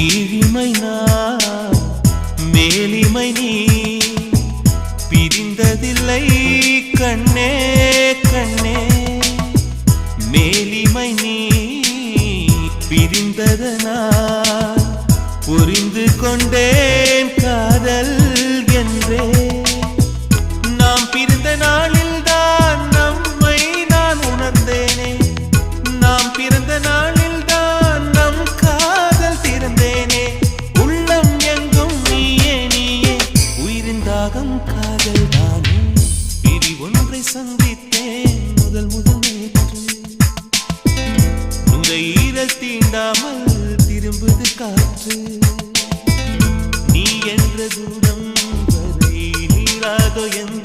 ஈழிமை நான் மேலிமை நீ பிரிந்ததில்லை கண்ணே கண்ணே மேலிமை நீ பிரிந்ததனால் புரிந்து கொண்டேன் காதல் என்றே நாம் பிரிந்த நாளில் தான் நம்மை நான் உணர்ந்தேனே நாம் பிறந்த நாளில் தான் நம் காதல் திறந்தேனே உள்ளம் எங்கும் நீயே நீயே உயிரின் தாகம் காதல் தானே பிரிவொன்றை சந்தித்தேன் முதல் முதல் நேற்று நுரையீரல் தீண்டாமல் திரும்புது காற்று நீ என்ற தூரம் வரை நீளாதோ என்